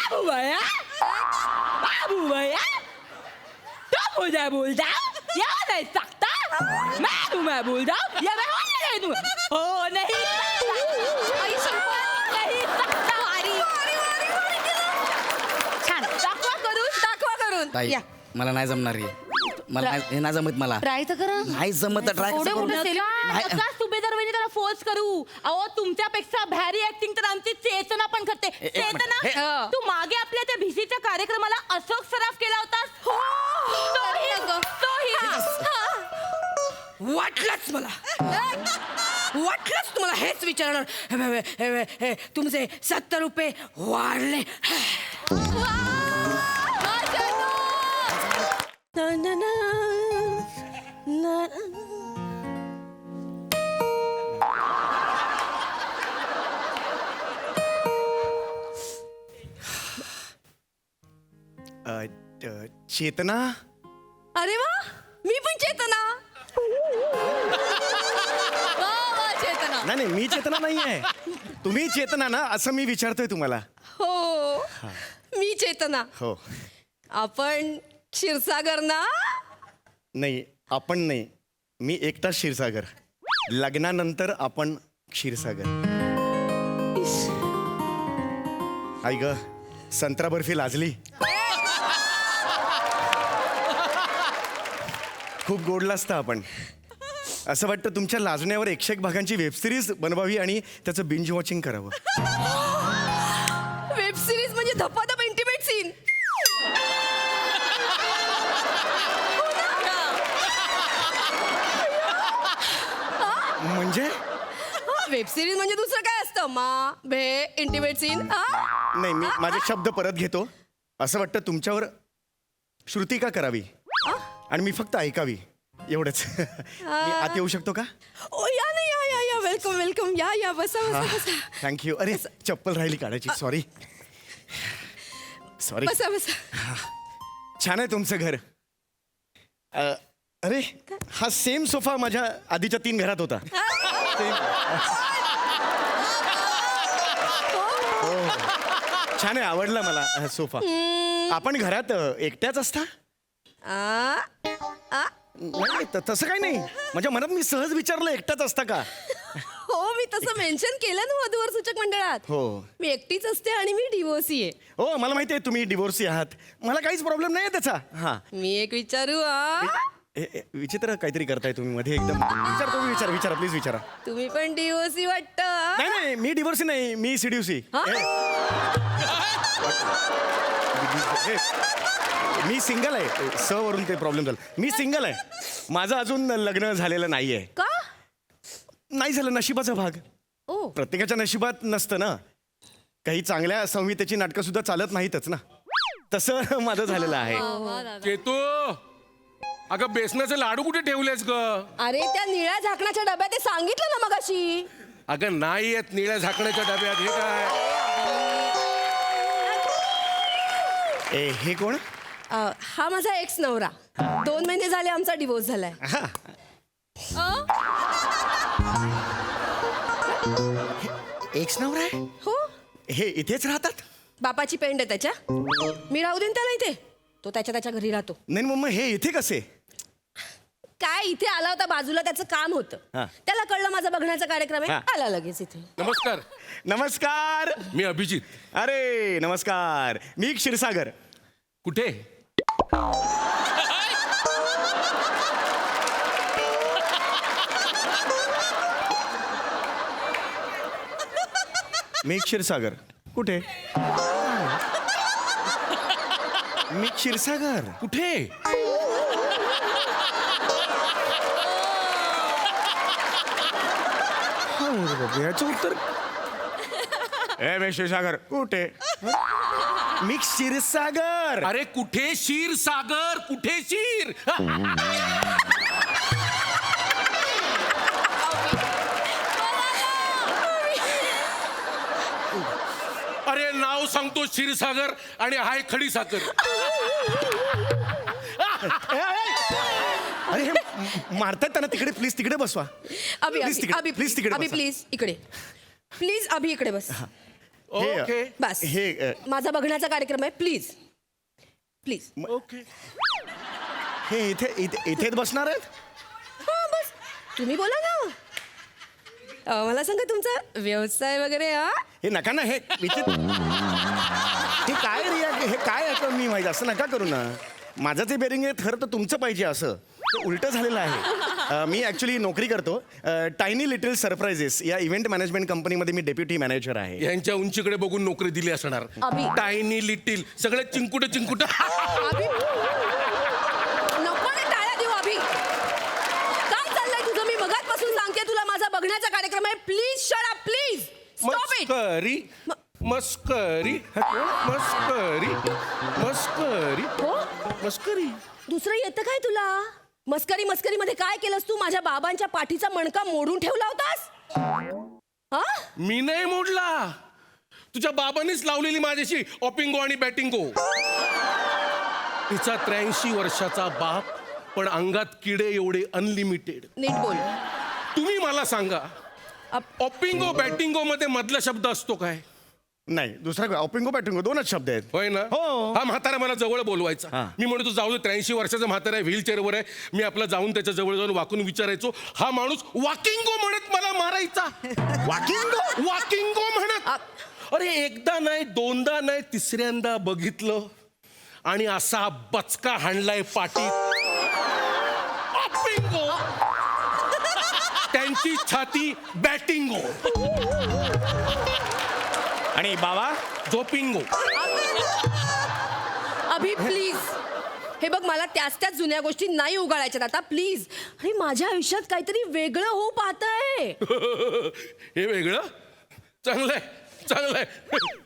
बाबू भैया तुम मुझे भूल जाओ या नहीं सकता मैं तुम्हें भूल जाऊं या मैं नहीं दूंगा हो नहीं छान दाखवा करून ताई या मला नाही जमणार मला हे नाही जमत मला ट्राय तर करा नाही जमत ट्राय एवढे मोठे सेलिब्रिटी नका सुभेदार वहिनी त्याला फोर्स करू अहो तुमच्यापेक्षा भारी ऍक्टिंग तर आमची चेतना पण करते एक मिनिट. चेतना तू मागे आपल्या त्या भिसीच्या कार्यक्रमाला अशोक सराफ केला होतास वाटलंच तुम्हाला हेच विचारणार तुमचे 70 रुपये वाढले ना, ना, ना, ना, ना. चेतना अरे वा मी पण चेतना वा, चेतना नाही मी चेतना नाही आहे तुम्ही चेतना ना असं मी विचारतोय तुम्हाला हो मी चेतना हो आपण क्षीरसागर ना नाही आपण नाही मी एकटाच क्षीरसागर लग्नानंतर आपण क्षीरसागर आई ग संत्रा बर्फी लाजली खूप गोडला असता आपण असं वाटतं तुमच्या लाजण्यावर 101 भागांची वेबसिरीज बनवावी आणि त्याचं बिंज वॉचिंग करावं वेब सिरीज म्हणजे धपाधप इंटिमेट सीन म्हणजे वेब सिरीज म्हणजे दुसरं काय असतं मा भे इंटिमेट सीन नाही मी माझे शब्द परत घेतो असं वाटतं तुमच्यावर श्रुती का करावी आणि मी फक्त ऐकावी एवढंच मी आत येऊ शकतो का ओ या ना या वेलकम वेलकम या बसा बसा थँक्यू अरे चप्पल राहिली काढायची सॉरी बसा बसा छान आहे तुमचं घर अरे हा सेम सोफा माझ्या आधीच्या 3 घरात होता हो. छान आहे आवडला मला हा सोफा आपण घरात एकट्याच असता नाही तसं काही नाही माझ्या मनात मी सहज विचारलं एकटाच असता का हो मी तसं मेन्शन केलं ना वधूवर सूचक मंडळात हो मी एकटीच असते आणि मी डिवोर्सी आहे हो मला माहिती आहे तुम्ही डिवोर्सी आहात मला काहीच प्रॉब्लेम नाही आहे त्याचा हा मी एक विचारू विचित्र काहीतरी करताय तुम्ही मध्ये एकदम विचारा प्लीज विचारा तुम्ही पण डिवोर्सी वाटतं नाही नाही मी डिवोर्सी नाही मी सिड्युसी मी सिंगल आहे स वरून ते प्रॉब्लेम झाला मी सिंगल आहे माझं अजून लग्न झालेलं नाहीये का नाही झालं नशिबाचा भाग ओ प्रत्येकाच्या नशिबात नसतं ना काही चांगल्या संहितेची नाटकं सुद्धा चालत नाहीतच ना तसं माझं झालेलं आहे चेतू अगं बेसनाचे लाडू कुठे ठेवलेस ग अरे त्या निळ्या झाकणाच्या डब्यात ते सांगितलं ना मगाशी अगं नाही येत निळ्या झाकण्याच्या डब्यात हे काय हे कोण हा माझा एक्स नवरा 2 महिने झाले आमचा डिवोर्स झालाय एक्स नवरा आहे हो हे इथेच राहतात बापाची पेंड आहे त्याच्या मी राहू देईन त्याला इथे तो त्याच्या घरी राहतो नाही मग हे इथे कसे काय इथे आला होता बाजूला त्याचं काम होतं हा. त्याला कळलं माझा बघण्याचा कार्यक्रम आहे हा. आला लगेच इथे नमस्कार नमस्कार मी अभिजित अरे नमस्कार मी क्षीरसागर कुठे मी क्षीरसागर कुठे मी क्षीरसागर कुठे याचं उत्तर ए मी क्षीरसागर कुठे मी क्षीरसागर अरे कुठे शीर सागर कुठे शीर अरे नाव सांगतो क्षीरसागर आणि हाय खडी साखर अरे हे मारतात त्यांना तिकडे प्लीज तिकडे बसवा अभि Please तिकडे, अभि please तिकडे अभि बसा. प्लीज इकडे प्लीज अभि इकडे बस ओके बस हे माझा बघण्याचा कार्यक्रम आहे प्लीज प्लीज ओके हे इथेच बसणार आहेत हा बस तुम्ही बोला ना मला सांगा तुमचा व्यवसाय वगैरे हा हे नका ना हे हे काय रिया हे काय ऐकलं मी माहिती असं नका करू ना माझं ते बेरिंग आहे खरं तर तुमचं पाहिजे असं ते उलटं झालेलं आहे मी ॲक्च्युली नोकरी करतो टायनी लिटिल सरप्राइजेस या इव्हेंट मॅनेजमेंट कंपनीमध्ये मी डेप्युटी मॅनेजर आहे यांच्या उंचीकडे बघून नोकरी दिली असणार अभि. टायनी लिटिल सगळे चिंकुट चिंकुट अभि नको ना टाळ्या देऊ अभि काय चाललंय तुझं मी मगाचपासून सांगते तुला माझा बघण्याचा कार्यक्रम आहे please shut up please stop it मस्करी मस्करी मस्करी मस्करी हो मस्करी दुसरं येतं काय तुला मस्करी मस्करी मध्ये काय केलंस तू माझ्या बाबांच्या पाठीचा मणका मोडून ठेवला होतास हा मी नाही मोडला तुझ्या बाबांनीच लावलेली माझ्याशी ऑपिंगो आणि बॅटिंगो तिचा 83 वर्षाचा बाप पण अंगात किडे एवढे अनलिमिटेड नीट बोल तुम्ही मला सांगा अप- ऑपिंगो बॅटिंगो मध्ये मधला शब्द असतो काय नाही दुसरा ऑपिंगो बॅटिंगो दोनच शब्द आहेत होय ना हो. हा म्हातारा मला जवळ बोलवायचा हा. मी म्हणतो जाऊ दे 83 वर्षाचा म्हातारा आहे व्हीलचेअरवर आहे मी आपला जाऊन त्याच्या जवळ जाऊन वाकून विचारायचो हा माणूस वॉकिंगो म्हणत मला मारायचा वॉकिंगो म्हणत अरे एकदा नाही दोनदा नाही तिसऱ्यांदा बघितलं आणि असा बचका हाणलाय पाठीत ऑपिंगो त्यांची छाती बॅटिंगो आणि बाबा झोपिंगो अभि प्लीज हे बघ मला त्याच जुन्या गोष्टी नाही उगाळायच्यात आता प्लीज अरे माझ्या आयुष्यात काहीतरी वेगळं होऊ पाहतंय हे वेगळं चांगलंय चांगलंय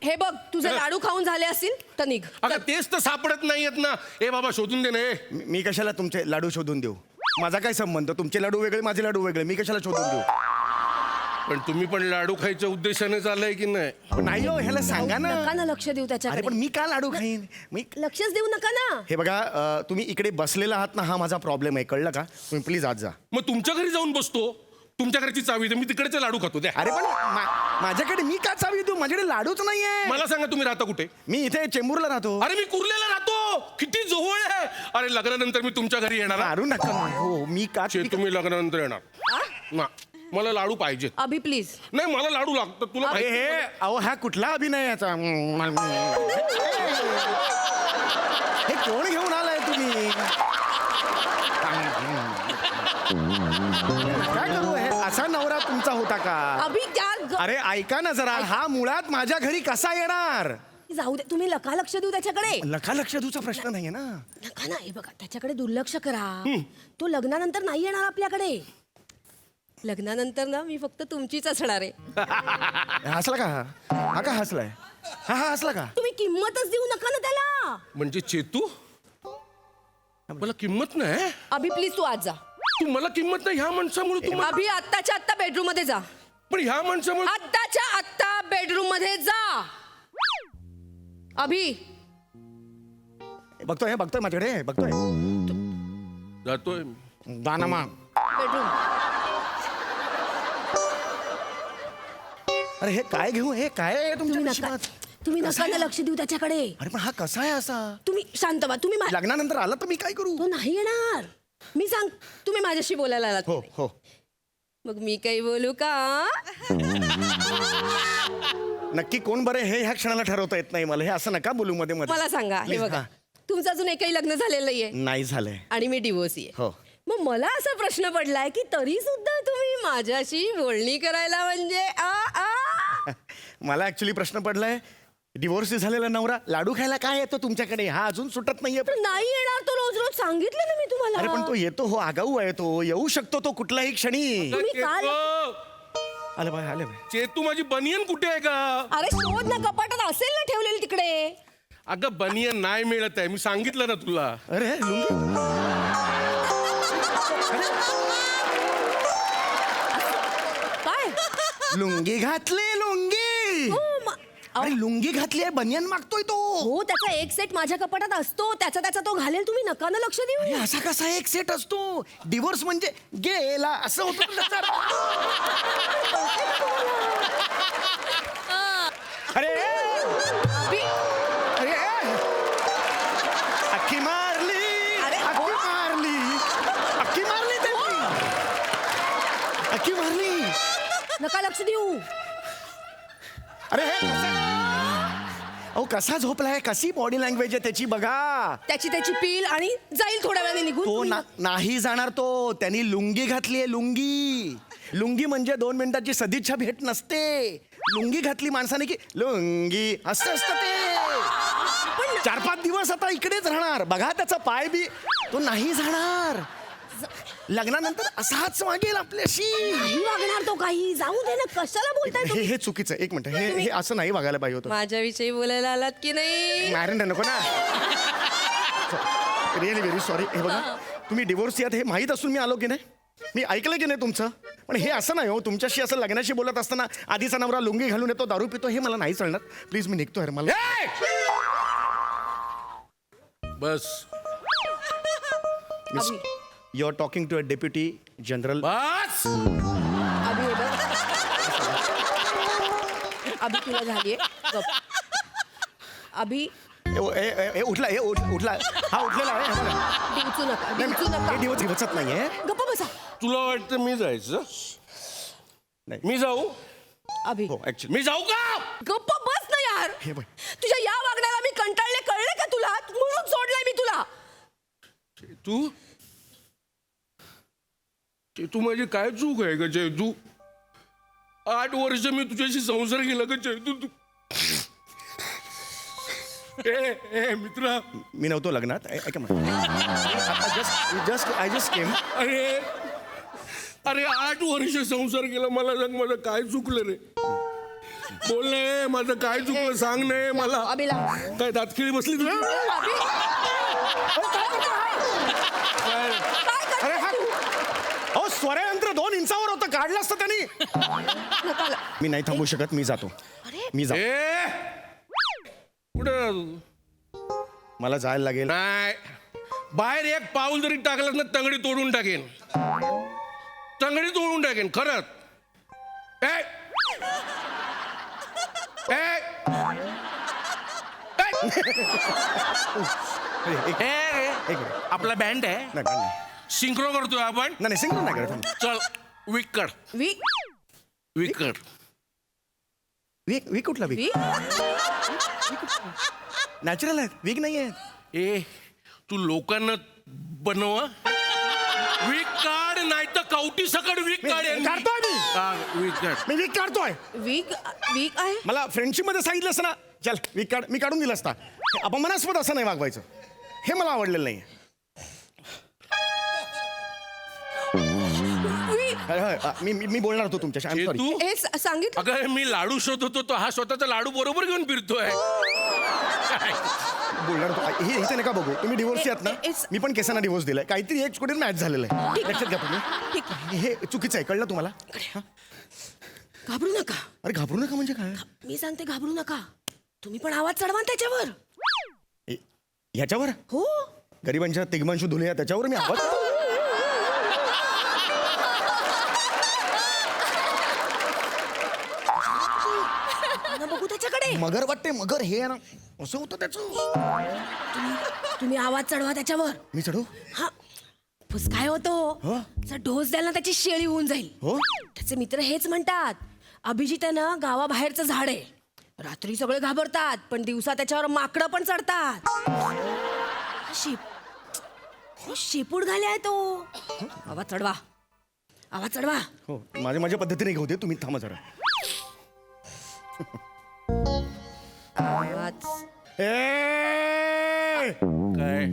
हे बघ तुझे लाडू खाऊन झाले असतील तर निघ अगं तेच तर सापडत नाहीयेत ना ए बाबा शोधून दे ना हे. मी कशाला तुमचे लाडू शोधून देऊ माझा काय संबंध तुमचे लाडू वेगळे माझे लाडू वेगळे मी कशाला शोधून देऊ पण तुम्ही पण लाडू खायच्या उद्देशाने चाललंय की नाही नाही हो ह्याला सांगा ना नका ना लक्ष देऊ अरे त्याच्याकडे पण मी का लाडू खाईन मी लक्षच देऊ नका ना हे बघा तुम्ही इकडे बसलेला आहात ना हा माझा प्रॉब्लेम आहे कळलं का तुम्ही प्लीज आज जा मग तुमच्या घरी जाऊन बसतो तुमच्या घरची चावी दे मी तिकडेचे लाडू खातो द्या अरे पण माझ्याकडे मी का चावी देऊ माझ्याकडे लाडूच नाहीये मला सांगा तुम्ही राहता कुठे मी इथे चेंबूरला राहतो अरे मी कुर्ल्याला राहतो किती जवळ आहे अरे लग्नानंतर मी तुमच्या घरी येणार हा. लाडू नका हो मी का तुम्ही लग्नानंतर येणार ना मला लाडू पाहिजेत अभि प्लीज नाही मला लाडू लागतात तुला अरे माहिती हे अहो हा कुठला अभिनय याचा हे कोण घेऊन आलाय तुम्ही काय करू हे असा नवरा तुमचा होता का अभि त्या अरे ऐका ना जरा हा मुळात माझ्या घरी कसा येणार जाऊ दे तुम्ही नका लक्ष देऊ त्याच्याकडे लखा लक्ष देऊचा प्रश्न नाहीये ना नका ना हे बघा त्याच्याकडे दुर्लक्ष करा तो लग्नानंतर नाही येणार आपल्याकडे लग्नानंतर ना मी फक्त तुमचीच असणार आहे हसला का हा का हसलाय हा हा हसला का तुम्ही किंमतच देऊ नका ना त्याला म्हणजे चेतू मला किंमत नाही अभि प्लीज तू आज जा तू मला किंमत नाही ह्या माणसामुळे तू अभि आत्ताच्या आत्ता बेडरूम मध्ये जा पण ह्या माणसामुळे आत्ताच्या आत्ता बेडरूम मध्ये जा अभि बघतोय बघतोय माझ्याकडे बघतोय जातोय दानमा बेडरूम अरे हे काय घेऊ हे काय आहे तुमच्या तुम्ही नका नशिबात? तुम्ही कसा नका ना आहे? लक्ष देऊ त्याच्याकडे अरे पण हा कसा आहे असा तुम्ही शांत व्हा तुम्ही लग्नानंतर आला तर मी काय करू तो नाही येणार मी सांग तुम्ही माझ्याशी बोलायला आलात हो हो मग मी काही बोलू का नक्की कोण बरे हे ह्या क्षणाला ठरवता येत नाही मला हे असं नका बोलू मध्ये मध्ये मला सांगा हे Please, बघा हा. तुमचं अजून एकही लग्न झालेलं नाहीये नाही झालंय आणि मी डिवोर्सी आहे हो मग मला असा प्रश्न पडलाय की तरी सुद्धा तुम्ही माझ्याशी बोलणी करायला म्हणजे मला ऍक्च्युली प्रश्न पडलाय डिवोर्स झालेला नवरा लाडू खायला काय येतो तुमच्याकडे हा अजून सुटत नाहीये तर नाही येणार तो रोज रोज सांगितलं ना मी तुम्हाला अरे पण तो येतो हो आगाऊ आहे तो येऊ शकतो तो कुठल्याही क्षणी तुम्ही काल आले बाय आले बाय चेतू माझी बनियन कुठे आहे का अरे शोध ना कपाटात असेल ना ठेवलेली तिकडे अगं बनियन नाही मिळत आहे मी सांगितलं ना तुला अरे लुंगी काय लुंगी घातली लुंगी हो, अरे लुंगी घातली आहे बनियन मागतोय तो हो त्याचा एक सेट माझ्या कपाटात असतो त्याचा तो घालेल तुम्ही नका ना लक्ष अरे देऊ असा कसा एक सेट असतो डिवोर्स म्हणजे गेला असं होतं ना त्याचं. अरे नका लक्ष देऊ. अरे हे अहो कसा झोपलाय, कशी बॉडी लँग्वेज आहे त्याची बघा. त्याची पील आणि जाईल थोड्या वेळाने निघून. तो नाही जाणार तो. त्यांनी लुंगी घातली आहे, लुंगी. लुंगी म्हणजे 2 मिनिटाची सदिच्छा भेट नसते. लुंगी घातली माणसाने की लुंगी असं असतं ते. 4-5 दिवस आता इकडेच राहणार. बघा त्याचा पाय बी, तो नाही जाणार. लग्नानंतर असाच वागेल आपल्याशी. नाही वागणार तो काही. जाऊ दे ना, कशाला बोलताय तुम्ही? हे चुकीचं आहे. एक मिनिट, हे असं नाही वागायला पाहिजे होतं. माझ्याविषयी बोलायला आलात की नाही? मारेन नको ना. Really very sorry. हे बघा, तुम्ही डिवोर्स यात हे माहीत असून मी आलो की नाही, मी ऐकलं की नाही तुमचं. पण हे असं नाही हो, तुमच्याशी असं लग्नाशी बोलत असताना आधीचा नवरा लुंगी घालून येतो, दारू पितो, हे मला नाही चालणार. प्लीज मी निघतो. मला बस you are talking to a deputy general. बस. अभि हे बघ. अभि तुला झालीये. गप. अभि उठला हा उठलेला आहे. डिवचू नका, नाही, डिवचू नाही, नका. हे दिवसत नाहीये. गप्प बसा. तुला वाटतं मी जायचं? नाही. मी जाऊ? अभि हो ऍक्च्युली मी जाऊ का? गप्प बस ना यार. हे बघ, तुझ्या या वागण्याला मी कंटाळले, कळले का तुला? म्हणून सोडलंय मी तुला. तू माझी काय चूक आहे का चेतू? 8 वर्ष मी तुझ्याशी संसार केला का चेतू? तू ए मित्रा, मी नव्हतो लग्नात. ऐका आय जस्ट केम. अरे 8 वर्ष संसार केला. मला सांग, माझं काय चुकलं रे? बोल ना, माझं काय चुकलं सांग ना मला. अभिला काय दातखिळी बसली तुझी? अभि अरे हा अहो स्वरयंत्र 2 इंचावर होतं, काढलं असतं त्यांनी. नका. मी नाही थांबू शकत, मी जातो. मी जातो. ए कुठं? मला जायला लागेल. नाही, बाहेर एक पाऊल जरी टाकलं ना तंगडी तोडून टाकेन. तंगडी तोडून टाकेन खरंच. ए ए एक मिनिट. आपला बँड आहे, नाही, नाही, सिंक्रो करतोय आपण. नाही सिंगल नाही करत. चल विकड वीक विकड. वीक कुठला वीक? वीक नॅचरल आहेत, वीक नाही आहेत. ए तू लोकांना बनवा. वीक काढ, नाही तर कवटी सकड वीक काढ. काढतोय मी. विकड. मी वीक काढतोय. वीक वीक आहे. मला फ्रेंडशिप मध्ये सांगितलं असं ना, चल वीक काढ, मी काढून दिलं असता. अपमानास्पद असं नाही वागवायचं. हे मला आवडलेलं नाही. मी बोलणार होतो तुमच्याशी. I am sorry. तू हे सांगितलं. अगं मी लाडू शोधत होतो, हा स्वतःचा लाडू बरोबर घेऊन फिरतोय. बोलणार होतो. हे इथे नका बघू. तुम्ही डिवोर्स यात ना. it's- मी पण केसांना डिवोर्स दिलाय. काहीतरी एक कुठे मॅच झालेलं आहे. लक्षात घ्या तुम्ही. ठीक आहे. हे चुकीचं आहे, कळलं तुम्हाला? घाबरू नका. अरे घाबरू नका म्हणजे काय? मी सांगते घाबरू नका. तुम्ही पण आवाज चढवा ना त्याच्यावर. ह्याच्यावर हो. गरिबांच्या तिगमांशू धुले त्याच्यावर मी आवाज. बघू त्याच्याकडे. मगर वाटते, मगर हे आहे ना, असं होतं त्याचं. तुम्ही आवाज चढवा त्याच्यावर. मी चढू? हा. बस काय होतो, हो? जर डोस द्याल ना त्याची शेळी होऊन जाईल. हो? त्याचे मित्र हेच म्हणतात. अभिजित आहे ना, गावाबाहेरचं झाड आहे. रात्री सगळे घाबरतात, पण दिवसा त्याच्यावर माकडं पण चढतात. शेपूट घाले आहे तो. आवाज चढवा, आवाज चढवा. हो, माझ्या पद्धतीने घेऊ दे. तुम्ही थांबा जरा. आवाज. काय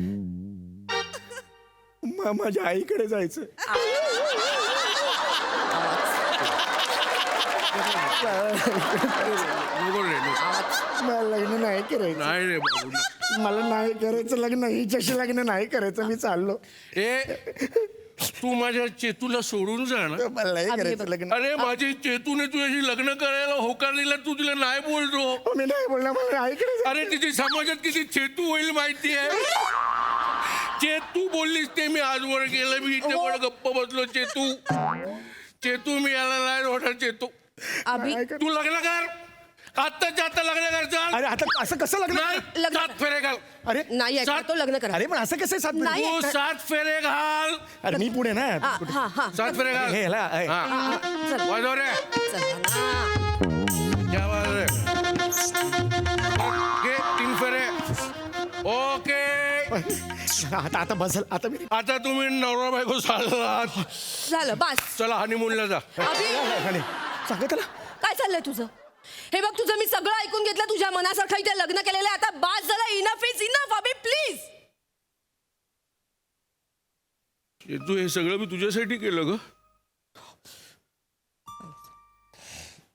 माझ्या आईकडे जायचं. नको रे, नको. मला लग्न नाही करायचं. नाही रे बाबू. मला नाही करायचं लग्न. हिच्याशी लग्न नाही करायचं. मी चाललो. ए तू माझ्या चेतूला सोडून जा ना. मला नाही करायचं लग्न. अरे माझी चेतूने तुझ्याशी लग्न करायला होकार दिला, तू तिला नाही बोलतो. मी नाही बोलणार. मला आईकडे जायचं. अरे तिची समाजात किती चेतू होईल माहिती आहे? चेतू बोललीस ते मी आजवर केलं. मी इथे पण गप्प बसलो. चेतू मी याला नाही होणार. चेतू अभि तू लग्न कर. आत्ताच्या आता लग्न करायचं अरे आता असं कसं लग्न नाही लग्न- 7 फेरे घाल अरे नाही ऐकणार तो लग्न करा अरे पण असं कसं आहे सात नाही. फेरे? तू 7 फेरे घाल अरे मी पुढे ना हा हा हा 7 फेरे घाल हे ह्याला, हे. हा. चल वाजव रे चला ना. क्या बात रे ओके 3 फेरे ओके आता बस झालं. आता मी आता तुम्ही नवरा बायको झालात झालं बस चला हनीमूनला जा अभि आणि सांगा त्याला काय चाललंय तुझं हे बघ तुझं मी सगळं ऐकून घेतलं तुझ्या मनासारखं इथे लग्न केलेलं आहे आता बास झालं इनफ इज इनफ अभि प्लीज तू हे सगळं मी तुझ्यासाठी केलं ग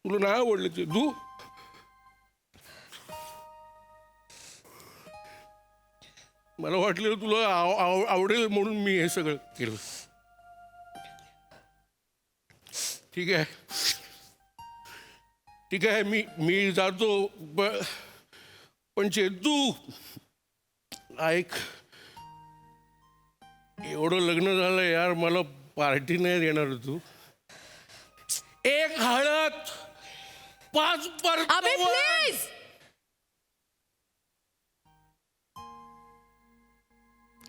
तुला नाही आवडलं ते तू मला वाटलं तुला आवडेल म्हणून मी हे सगळं केलं ठीक आहे ठीक आहे मी जातो पण चेतू ऐक एवढं लग्न झालं यार मला पार्टी नाही देणार तू एक हळद 5 अभि प्लीज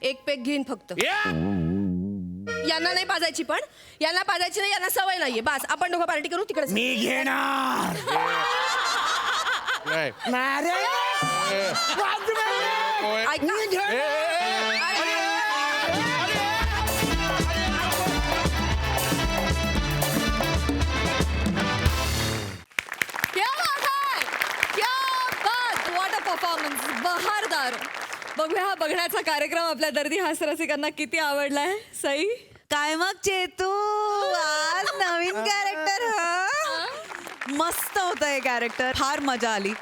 एक पेक घेईन फक्त यांना नाही पाजायची पण यांना पाजायची नाही यांना सवय नाहीये बस आपण दोघं पार्टी करू तिकडे मी घेणार नाही क्या बात आहे क्या बात व्हॉट अ परफॉर्मन्स बहारदार बघूया हा बघण्याचा कार्यक्रम आपल्या दर्दी हास्यरसिकांना किती आवडलाय सई काय मग चेतू आज नवीन कॅरेक्टर मस्त होतं हे कॅरेक्टर फार मजा आली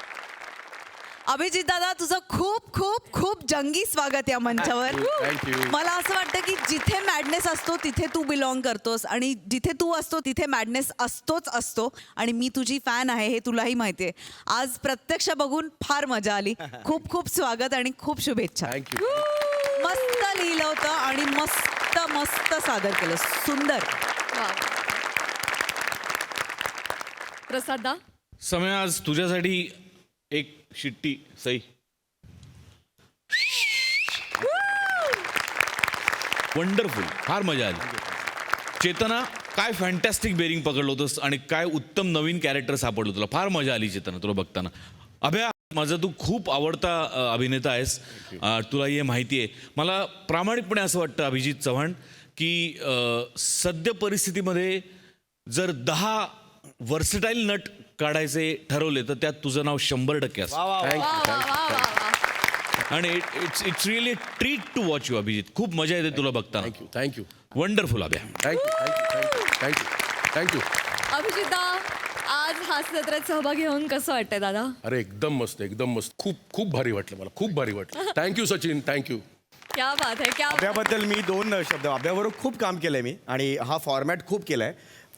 अभिजित दादा तुझं खूप खूप खूप जंगी स्वागत या मंचावर Thank you. मला असं वाटतं की जिथे मॅडनेस असतो तिथे तू बिलॉंग करतोस आणि जिथे तू असतो तिथे मॅडनेस असतोच असतो आणि मी तुझी फॅन आहे हे तुलाही माहिती आहे आज प्रत्यक्ष बघून फार मजा आली खूप खूप स्वागत आणि खूप शुभेच्छा थँक्यू मस्त लिहिलं होतं आणि मस्त मस्त सादर केलं सुंदर प्रसादा समय आज तुझ्यासाठी एक शिट्टी सई वंडरफुल फार मजा आली चेतना काय फॅन्टॅस्टिक बेरिंग पकडलं होतंस आणि काय उत्तम नवीन कॅरेक्टर सापडलं तुला फार मजा आली चेतना तुला बघताना अभ्या माझा तू खूप आवडता अभिनेता आहेस तुला हे माहिती आहे मला प्रामाणिकपणे असं वाटतं अभिजित चव्हाण की सद्य परिस्थितीमध्ये जर 10 वर्सटाईल नट काढायचे ठरवले तर त्यात तुझं नाव 100% असतं आणि it's really treat to watch you Abhijit खूप मजा येते तुला बघताना थँक्यू वंडरफुल अभ्या थँक्यू अभिजिता आज हास्य जत्रेत सहभागी होऊन कसं वाटतंय दादा अरे एकदम मस्त खूप खूप भारी वाटलं मला खूप भारी वाटलं थँक्यू सचिन थँक्यू क्या बात है क्या अभ्याबद्दल मी 2 शब्द अभ्याबरोबर खूप काम केलंय मी आणि हा फॉर्मॅट खूप केलाय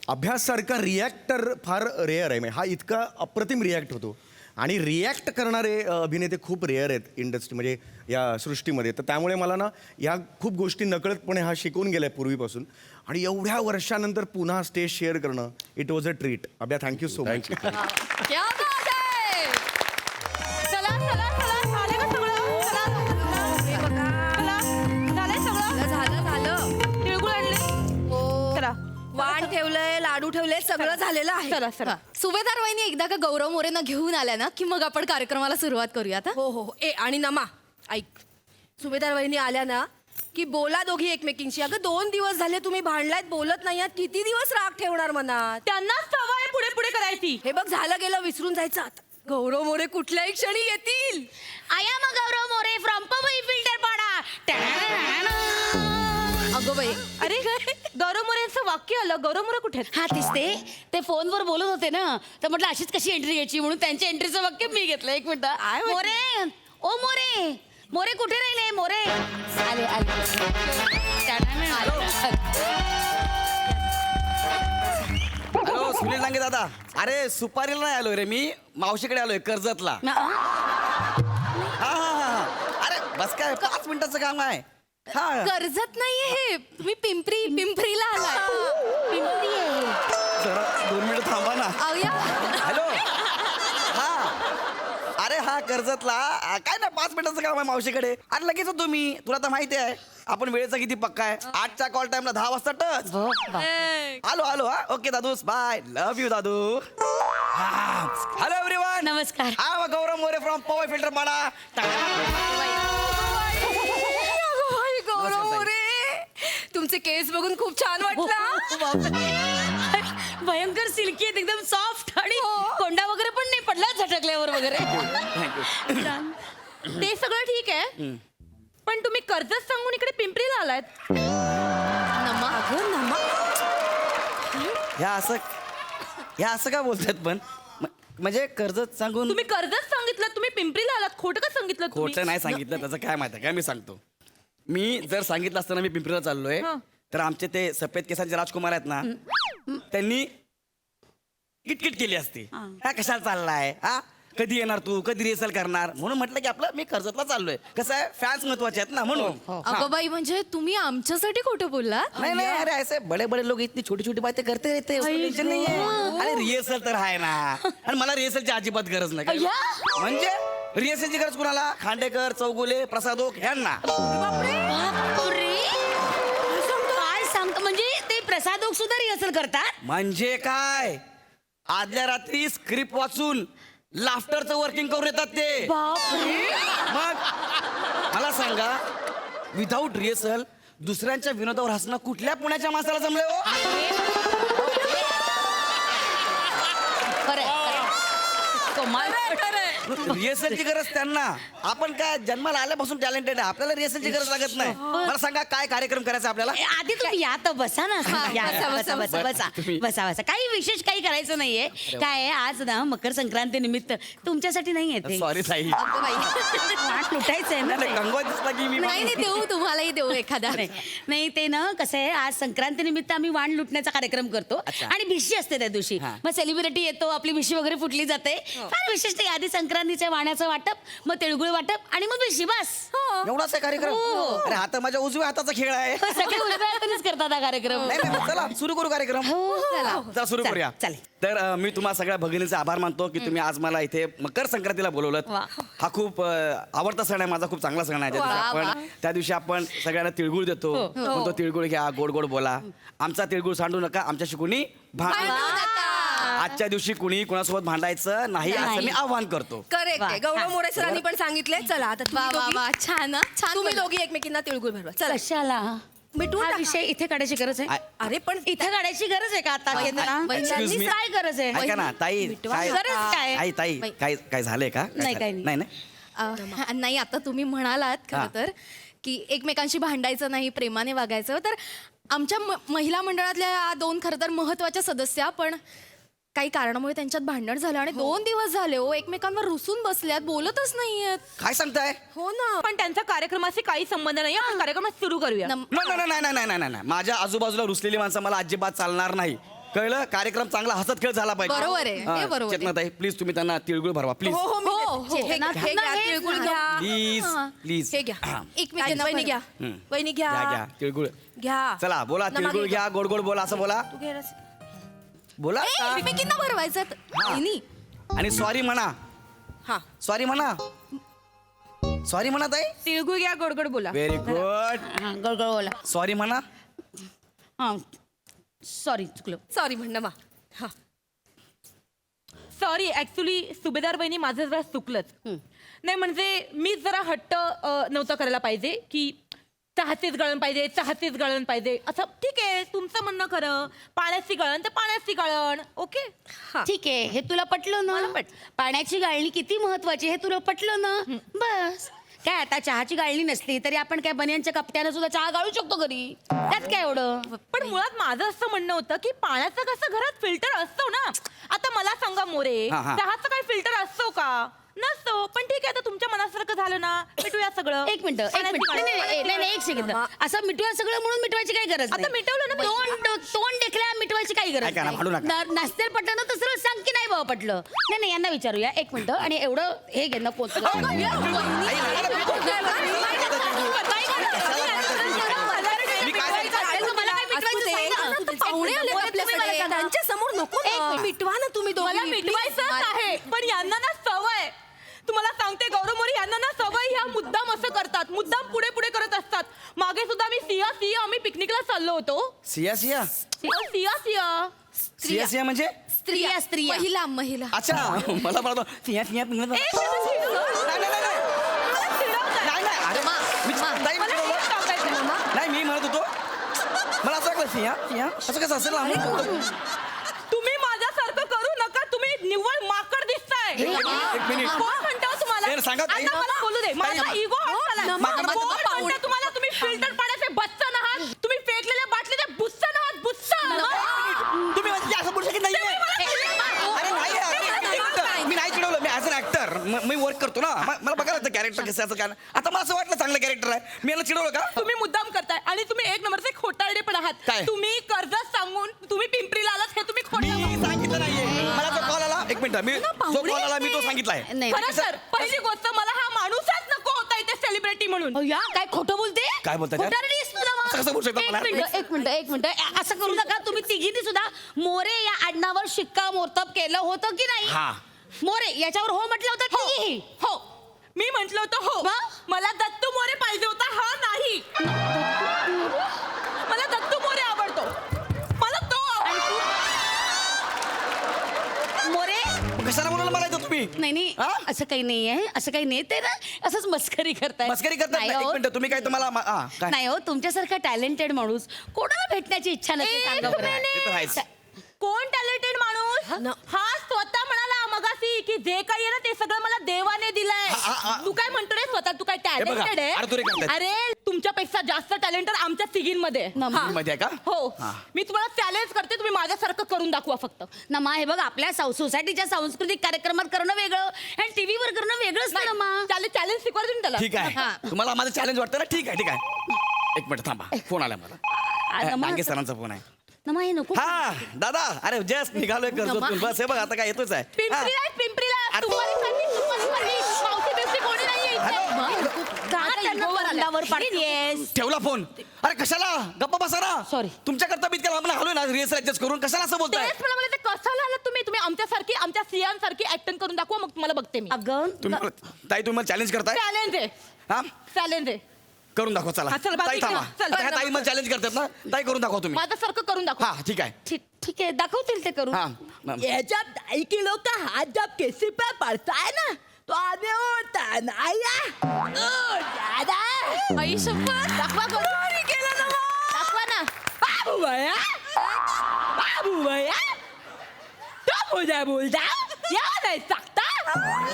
अभ्यासारखा रिॲक्टर फार रेअर आहे हा इतका अप्रतिम रिॲक्ट होतो आणि रिॲक्ट करणारे अभिनेते खूप रेअर आहेत इंडस्ट्री म्हणजे या सृष्टीमध्ये तर त्यामुळे मला ना या खूप गोष्टी नकळतपणे हा शिकवून गेलाय पूर्वीपासून आणि एवढ्या वर्षानंतर पुन्हा स्टेज शेअर करणं it was a treat Abhya thank you so much क्या बात है चला चला चला झालं का सगळं झालंय सगळं झालं तिळगुळ आणले चला वाण ठेवलंय लाडू ठेवले सगळं झालेलं आहे चला चला सुभेदार वहिनी एकदा का गौरव मोरेंना घेऊन आल्या ना की मग आपण कार्यक्रमाला सुरुवात करूया आता हो हो ए आणि नमा ऐक सुभेदार वहिनी आल्या ना की बोला दोघी एकमेकींशी अगं 2 दिवस झाले तुम्ही भांडलायत बोलत नाही आहात किती दिवस राग ठेवणार मनात त्यांना सवय पुढे पुढे करायची हे बघ झालं गेलं विसरून जायचं आता गौरव मोरे कुठल्याही क्षणी येतील आया मग गौरव मोरे फ्रॉम पवई फिल्टर पाडा अगं बाई अरे गौरव मोरेंचं वाक्य आलं गौरव मोरे कुठे आहेत? हा तेच ते फोनवर बोलत होते ना तर म्हटलं अशीच कशी एंट्री घ्यायची म्हणून त्यांच्या एंट्रीचं वाक्य मी घेतलं 1 मिनिट मोरे ओ मोरे मोरे कुठे राहिले मोरे आले हॅलो सुनील डांगे दादा अरे सुपारीला नाही आलोय रे मी मावशीकडे आलोय कर्जतला हा अरे बस काय 5 मिनिटाचं काम आहे हा कर्जत नाहीये हे तुम्ही पिंपरीला आलाय पिंपरी आहे जरा 2 मिनिट थांबा ना आऊया हॅलो हा अरे हा कर्जतला काय ना 5 मिनिटाचं काम आहे मावशीकडे. अरे लगेच होतो मी. तुला तर माहिती आहे आपण वेळेचा किती पक्का आहे. 8च्या कॉल टाइमला 10 वाजता टच. आलो हा. ओके दादूस, बाय. लव्ह यू दादू. Hello everyone. नमस्कार. हा Gaurav More from power filter Pada. Gaurav More, तुमचे केस बघून खूप छान वाटलं. भयंकर सिल्की आहेत, एकदम सॉफ्ट आणि कोंडा वगैरे पण नाही पडला झटकल्यावर वगैरे. ते सगळं ठीक आहे पण तुम्ही कर्जत सांगून इकडे पिंपरीला आलात. ह्या असं का बोलतात पण म्हणजे कर्जत सांगून. तुम्ही कर्जत सांगितलं, तुम्ही पिंपरीला आलात. खोटं का सांगितलं तुम्ही? खोटं नाही सांगितलं. त्याचं काय माहिती काय मी सांगतो. मी जर सांगितलं असतं ना मी पिंपरीला चाललोय तर आमचे ते सफेद केसांचे राजकुमार आहेत ना त्यांनी किटकिट केली असती. हा कशाला चाललाय, हा कधी येणार तू, कधी रिहर्सल करणार. म्हणून म्हटलं की आपलं मी कर्जतला चाललोय. कसं आहे फॅन्स महत्वाचे आहेत ना म्हणून. अगं बाई, म्हणजे तुम्ही आमच्यासाठी खोटं बोललात? नाही नाही अरे ऐसे बडे बडे लोक इतनी छोटी छोटी बातें करते रहते उसको टेंशन नहीं है. अरे रिहर्सल तर आहे ना आणि मला रिहर्सलची अजिबात गरज नाही. अय्या. म्हणजे रिहर्सलची गरज कुणाला? खांडेकर, चौगुले, प्रसादोक ह्यांना. बापरे. काय सांगतो म्हणजे ते प्रसादोक सुद्धा रिहर्सल करतात? म्हणजे काय आदल्या रात्री स्क्रिप्ट वाचून लाफ्टरचं वर्किंग करून येतात ते. मग मला सांगा विदाऊट रिहर्सल दुसऱ्यांच्या विनोदावर हसणं कुठल्या पुण्याच्या माणसाला जमले हो? रिहर्सलची गरज त्यांना. आपण काय जन्माला आल्यापासून टॅलेंटेड आहे, आपल्याला रिहर्सलची गरज लागत नाही. मला सांगा काय कार्यक्रम करायचा आपल्याला? आधी तुम्ही या तर बसा ना. या, बसा बसा बसा तुम्ही- बसा बसा. काही विशेष काही करायचं नाहीये. काय आहे, आज ना मकर संक्रांती निमित्त तुमच्यासाठी नाही येते. सॉरी ताई. वाट लुटायचंय ना ते. कंगवा दिसला की मी नाही देऊ, तुम्हालाही देऊ एखादा. नाही ते ना कसं आहे, आज संक्रांती निमित्त आम्ही वाण लुटण्याचा कार्यक्रम करतो आणि भिशी असते त्या दिवशी. मग सेलिब्रिटी येतो, आपली भिशी वगैरे फुटली जाते. फार विशेष नाही. आधी संक्रांतीच्या वाण्याचं वाटप, मग तिळगुळ वाटप आणि मग भिशी. बस. एवढाच आहे कार्यक्रम. अरे हा तर माझ्या उजव्या हाताचा खेळ आहे. सगळे उजव्या हातानेच करतात हा कार्यक्रम. नाही नाही, चला सुरू करू कार्यक्रम. चला सुरू चल, करूया. चालेल. तर मी तुम्हा सगळ्या भगिनीचे आभार मानतो की तुम्ही आज मला इथे मकर संक्रांतीला बोलवलं. हा खूप आवडता सण आहे माझा, खूप चांगला सण आहे. त्या दिवशी आपण सगळ्यांना तिळगुळ देतो. तो तिळगुळ घ्या, गोड गोड बोला. आमचा तिळगुळ सांडू नका, आमच्याशी कुणी आजच्या दिवशी कुणी कुणासोबत भांडायचं नाही असं मी आव्हान करतो. करेक्ट आहे. गौरव मोरे सरांनी पण सांगितलंय. चला आता वा वा वा, छान हा, छान. तुम्ही दोघी एकमेकींना तिळगुळ भरवा. चला कशाला मिटवून हा टाका. विषय इथे काढायची गरज आहे? अरे पण इथे काढायची गरज आहे का आता? Excuse me. काय गरज आहे? ऐका ना ताई, काय गरज काय? आई ताई काय झालंय का? नाही, काही नाही. नाही नाही, आता तुम्ही म्हणालात हा. खरं तर की एकमेकांशी भांडायचं नाही, प्रेमाने वागायचं. तर आमच्या महिला मंडळातल्या या 2 खरं तर महत्वाच्या सदस्या पण काही कारणामुळे त्यांच्यात भांडण झालं आणि 2 दिवस झाले हो एकमेकांवर रुसून बसल्यात, बोलतच नाहीयेत. काय सांगताय? हो ना. पण त्यांचा कार्यक्रमाशी काही संबंध नाही. आपण कार्यक्रम सुरू करूया. नाही माझ्या आजूबाजूला रुसलेली माणसं मला अजिबात चालणार नाही. कळलं? कार्यक्रम चांगला हसत खेळ झाला पाहिजे. बरोबर आहे, हे बरोबर आहे. चेतनाताई प्लीज तुम्ही त्यांना तिळगुळ भरवा प्लीज. हो हो हो, हे हो. घ्या, हे घ्या, तिळगुळ घ्या. प्लीज प्लीज हे घ्या. एकमेकांना वहिनी घ्या. वहिनी घ्या. घ्या तिळगुळ घ्या. चला बोला नमा तिळगुळ घ्या, गोड गोड बोला, असं बोला. तू घे रस. बोला एकमेकींना भरवायचं. वहिनी. आणि सॉरी म्हणा. हा. सॉरी म्हणा. सॉरी म्हणा ताई. तिळगुळ घ्या, गोड गोड बोला. Very good. हा, गळगळ बोला. सॉरी म्हणा. सॉरी चुकलो. सॉरी म्हणणं वा. हा. सॉरी ऍक्च्युली सुभेदार बहिणी माझं जरा चुकलंच. नाही म्हणजे मी जरा हट्ट नव्हतं करायला पाहिजे की चहाचीच गळण पाहिजे, चहाचीच गळण पाहिजे असं. ठीक आहे तुमचं म्हणणं खरं. पाण्याची गळण तर पाण्याची गळण. ओके. ठीक आहे, हे तुला पटलं ना? पाण्याची गाळणी किती महत्वाची हे तुला पटलं ना? बस. काय आता चहाची गाळणी नसली तरी आपण काय बनियांच्या कप्प्यानं सुद्धा चहा गाळू शकतो घरी. त्यात काय एवढं? पण मुळात माझं असं म्हणणं होतं की पाण्याचं कसं घरात फिल्टर असतो ना. आता मला सांगा मोरे, हा. चहाचं काही फिल्टर असतो का? नसतो. पण ठीक आहे आता तुमच्या मनासारखं झालं ना, मिटूया सगळं. एक मिनिट नाही, एक सेकंद. असं मिटवा सगळं म्हणून मिटवायची काही गरज आता मिटवलं ना मी. तोंड देखल्या मिटवायची काही गरज ऐका ना, भांडू नका. नसतील पटलं ना तर सरळ सांग की नाही बाबा पटलं. नाही यांना विचारूया एक मिनिट. आणि एवढं हे घे नको. पाहुणे आले आपल्याकडे. त्यांच्या समोर नको ना. मिटवा ना तुम्ही मला दोघी. मिटवायचंच आहे पण यांना ना सवय. तुम्हाला असतात, मुद्दाम पुढे पुढे करत असतात. मागे सुद्धा मी सिया आम्ही पिकनिकला चाललो होतो. सिया सिया सिया म्हणजे स्त्रिया महिला अच्छा मला म्हणतो सिया ए, मला चिडवताय. नाही अरे नाही, मला हेच सांगायचंय. नाही मी म्हणत होतो मला असं वाटलं सिया असं कसं असेल तुम्ही माझ्यासारखं करू नका. तुम्ही निव्वळ माकड दिसताय. एक मिनिट. कोण म्हणतो तुम्हाला? ए, सांगा ताई. आता मला बोलू दे. माझा ताई, इगो हट झाला. माकड कोण म्हणजे म्हणतं तुम्हाला? तुम्ही फिल्टर पाण्याचे बच्चन आहात. तुम्ही फेकलेल्या बाटलीचे बुस्सन आहात. बुस्सन. तुम्ही म्हणजे असं बोलू शकत नाही अरे नाही अरे, मी नाही चिडवलं. मी ऍज अन ऍक्टर मी वर्क करतो ना मला बघायला लागतं कॅरेक्टर कसं असं काय. आता मला असं वाटलं चांगलं कॅरेक्टर आहे मी याला चिडवलं का. तुम्ही मुद्दाम करताय आणि तुम्ही एक नंबरचे खोटारडे पण आहात. काय? तुम्ही कर्ज सांगून तुम्ही पिंपरीला आलात हे तुम्ही खोटं मी सांगितलं नाहीये. मला तो कॉल आला एक मिनिट मी जो कॉल आला मी तो सांगितलाय. नाही खरं तर पहिली गोष्ट मला हा माणूसच नको होता इथे सेलिब्रिटी म्हणून. या काय खोटं बोलते काय बोलताय? खोटारडीस तुला मग. असं कसं बोलू शकता मला? एक मिनिट असं करू नका. तुम्ही तिघींनी सुद्धा मोरे या आडनावर शिक्कामोर्तब केलं होतं की नाही? हा. मोरे याच्यावर हो म्हटलं होतं तिघीही. हो मी म्हंटल होतं हो. मला दत्तू मोरे पाहिजे होता हा नाही. मला दत्तू मोरे आवडतो. मला तो आवडतो. मोरे कशाला बोलायला मला येतो तुम्ही नाही हा? असं काही नाहीये. असं काही नाही ते ना असंच मस्करी करताय. मस्करी करतात नाही ना? एक हो. मिनिट तुम्ही काय तुम्हाला काय नाही हो तुमच्यासारखा टॅलेंटेड माणूस कोणाला भेटण्याची इच्छा नसते सांगा बरं. ते तर आहेच. कोण टॅलेंटेड माणूस? हा स्वतः म्हणाला मगाशी की जे काही आहे ना ते सगळं मला देवाने दिलंय. तू काय म्हणतो रे स्वतः तू काय बघा, टॅलेंटेड आरतुरे आहे? करतायत. अरे तुमच्यापेक्षा जास्त टॅलेंटेड आमच्या तिघींमध्ये आहे. नम्र. हा. मध्ये आहे का? हो हा. मी तुम्हाला चॅलेंज करते तुम्ही माझ्यासारखं करून दाखवा फक्त. ना मा हे बघ आपल्या सोसायटीच्या सांस्कृतिक कार्यक्रमात करणं वेगळं आणि टीव्हीवर करणं वेगळंच ना मा. चॅलेंज शिकवायचं तुम्ही त्याला. ठीक आहे तुम्हाला माझं चॅलेंज वाटतं ना ठीक आहे एक मिनिट थांबा फोन आला मला डांगे सरांचा फोन आहे. नमा हे नको. हा दादा अरे जस्ट निघालोय कर्जतून बस हे बघ आता काय येतोच आहे हा. पिंपरीला अरे. तुम्हारीसाठी मावशी बिवशी कोणी नाहीये इथे. का त्यांना तोंडावर पाडतेस? ठेवला फोन अरे कशाला गप्पा बसा ना Sorry. तुमच्याकरता मी इतक्या लांब हलोय ना रिहर्सल ऍडजस्ट करून कशाला असं बोलताय तेच मला म्हणायचं, कशाला आलात तुम्ही आमच्यासारखी आमच्या सियांसारखी ऍक्टिंग करून दाखवा मग तुम्हाला बघते मी. अगं तुम्ही ताई तुम्ही मला चॅलेंज करताय चॅलेंज आहे. हा चॅलेंज आहे. करून दाखवा चला हा, चल, बाजू ताई इकडे. थांबा चल, आता ह्या चल, ताई मला चॅलेंज करतात ना ताई करून दाखवा तुम्ही माझ्यासारखं करून दाखवा. हा ठीक आहे ठीक आहे दाखवतील ते करू. हा याच्या 2 किलो का हाथ जब किसी पे पड़ता है ना तो आगे उड़ता नहीं दादा आई शपथ दाखवा करून केलं ना दाखवा ना. बाबू भैया तो मुझे भूल जाओ या नहीं सकता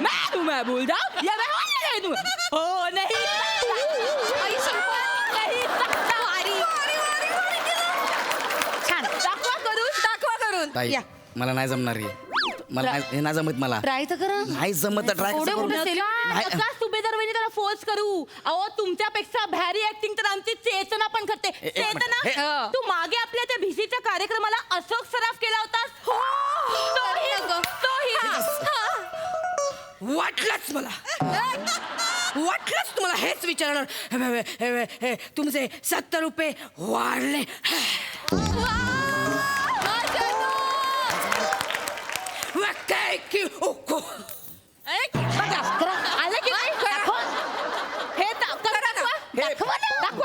मैं तुम्हें भूल जाओ या मैं हो नहीं आई शपथ नहीं सकता. छान दाखवा करून ताई या. मला नाही जमणार मला हे नाही जमत मला ट्राय तर करा. नाही जमत ट्राय एवढे मोठे नाही. नका सुभेदार वहिनी त्याला फोर्स करू. अहो तुमच्यापेक्षा भारी ऍक्टिंग तर आमची चेतना पण करते. एक मिनिट. चेतना तू मागे आपल्या त्या भिसीच्या कार्यक्रमाला अशोक सराफ केला होतास. वाटलंच मला वाटलंच तुम्हाला हेच विचारणार. तुमचे 70 रुपये वाढले. काय की ओको आलं की नाही? हे हे,